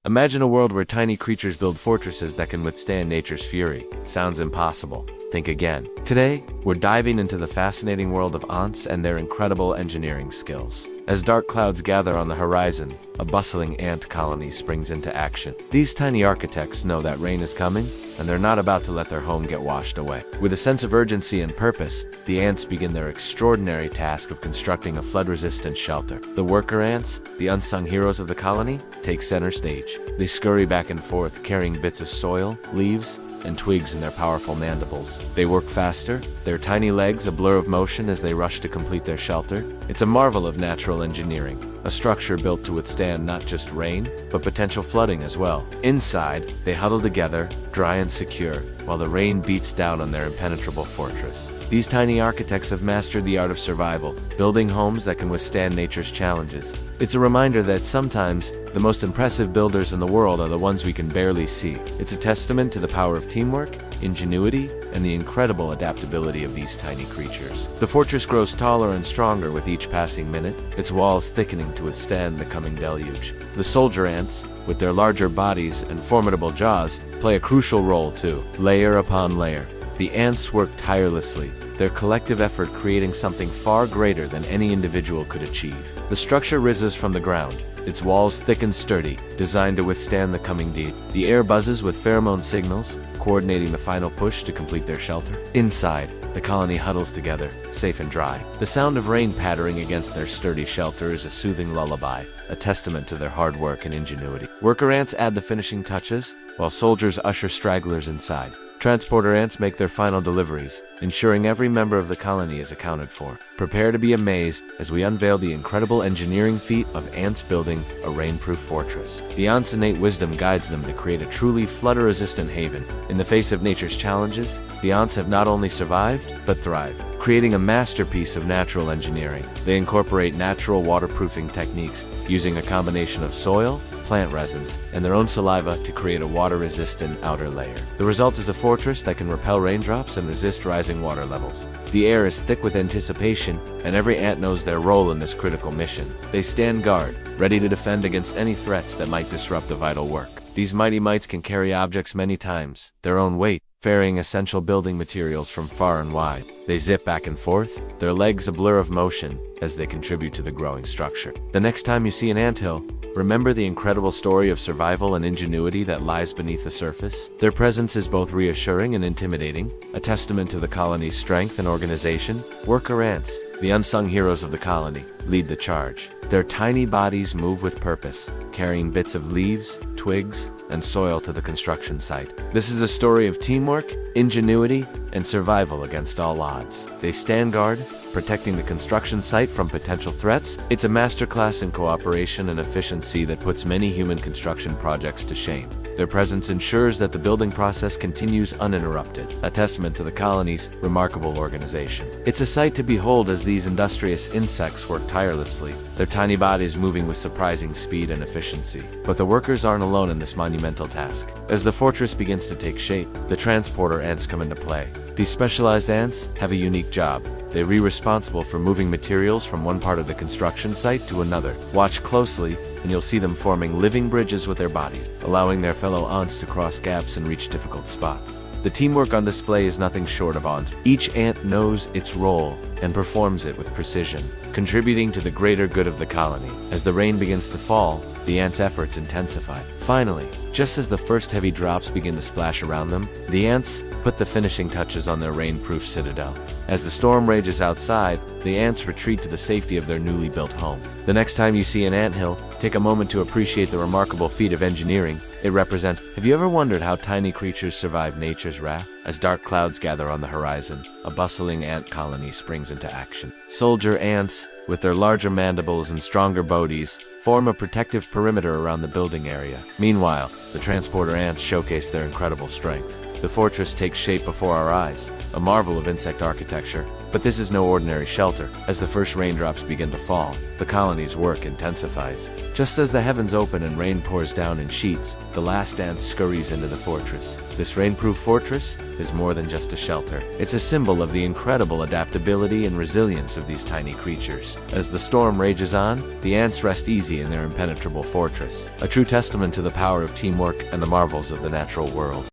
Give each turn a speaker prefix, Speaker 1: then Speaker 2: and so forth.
Speaker 1: Imagine a world where tiny creatures build fortresses that can withstand nature's fury. Sounds impossible. Think again. Today, we're diving into the fascinating world of ants and their incredible engineering skills. As dark clouds gather on the horizon, a bustling ant colony springs into action. These tiny architects know that rain is coming, and they're not about to let their home get washed away. With a sense of urgency and purpose, the ants begin their extraordinary task of constructing a flood-resistant shelter. The worker ants, the unsung heroes of the colony, take center stage. They scurry back and forth, carrying bits of soil, leaves, and twigs in their powerful mandibles. They work faster, their tiny legs a blur of motion as they rush to complete their shelter. It's a marvel of natural engineering, a structure built to withstand not just rain, but potential flooding as well. Inside, they huddle together, dry and secure, while the rain beats down on their impenetrable fortress. These tiny architects have mastered the art of survival, building homes that can withstand nature's challenges. It's a reminder that sometimes, the most impressive builders in the world are the ones we can barely see. It's a testament to the power of teamwork, ingenuity, and the incredible adaptability of these tiny creatures. The fortress grows taller and stronger with each passing minute, its walls thickening to withstand the coming deluge. The soldier ants, with their larger bodies and formidable jaws, play a crucial role too, layer upon layer. The ants work tirelessly, their collective effort creating something far greater than any individual could achieve. The structure rises from the ground, its walls thick and sturdy, designed to withstand the coming deed. The air buzzes with pheromone signals, coordinating the final push to complete their shelter. Inside, the colony huddles together, safe and dry. The sound of rain pattering against their sturdy shelter is a soothing lullaby, a testament to their hard work and ingenuity. Worker ants add the finishing touches, while soldiers usher stragglers inside. Transporter ants make their final deliveries, ensuring every member of the colony is accounted for. Prepare to be amazed as we unveil the incredible engineering feat of ants building a rainproof fortress. The ants' innate wisdom guides them to create a truly flood-resistant haven. In the face of nature's challenges, the ants have not only survived, but thrived, creating a masterpiece of natural engineering. They incorporate natural waterproofing techniques, using a combination of soil, plant resins, and their own saliva to create a water-resistant outer layer. The result is a fortress that can repel raindrops and resist rising water levels. The air is thick with anticipation, and every ant knows their role in this critical mission. They stand guard, ready to defend against any threats that might disrupt the vital work. These mighty mites can carry objects many times their own weight, ferrying essential building materials from far and wide. They zip back and forth, their legs a blur of motion as they contribute to the growing structure. The next time you see an anthill, remember the incredible story of survival and ingenuity that lies beneath the surface. Their presence is both reassuring and intimidating, a testament to the colony's strength and organization. Worker ants, the unsung heroes of the colony, lead the charge. Their tiny bodies move with purpose, carrying bits of leaves, twigs, and soil to the construction site. This is a story of teamwork, ingenuity, and survival against all odds. They stand guard, protecting the construction site from potential threats. It's a masterclass in cooperation and efficiency that puts many human construction projects to shame. Their presence ensures that the building process continues uninterrupted, a testament to the colony's remarkable organization. It's a sight to behold as these industrious insects work tirelessly, their tiny bodies moving with surprising speed and efficiency. But the workers aren't alone in this monumental task. As the fortress begins to take shape, the transporter ants come into play. These specialized ants have a unique job. They're responsible for moving materials from one part of the construction site to another. Watch closely, and you'll see them forming living bridges with their bodies, allowing their fellow ants to cross gaps and reach difficult spots. The teamwork on display is nothing short of awe. Each ant knows its role and performs it with precision, contributing to the greater good of the colony. As the rain begins to fall, the ants' efforts intensify. Finally, just as the first heavy drops begin to splash around them, the ants put the finishing touches on their rainproof citadel. As the storm rages outside, the ants retreat to the safety of their newly built home. The next time you see an anthill, take a moment to appreciate the remarkable feat of engineering it represents. Have you ever wondered how tiny creatures survive nature's wrath? As dark clouds gather on the horizon, a bustling ant colony springs into action. Soldier ants, with their larger mandibles and stronger bodies, form a protective perimeter around the building area. Meanwhile, the transporter ants showcase their incredible strength. The fortress takes shape before our eyes, a marvel of insect architecture. But this is no ordinary shelter. As the first raindrops begin to fall, the colony's work intensifies. Just as the heavens open and rain pours down in sheets, the last ant scurries into the fortress. This rainproof fortress is more than just a shelter. It's a symbol of the incredible adaptability and resilience of these tiny creatures. As the storm rages on, the ants rest easy in their impenetrable fortress, a true testament to the power of teamwork and the marvels of the natural world.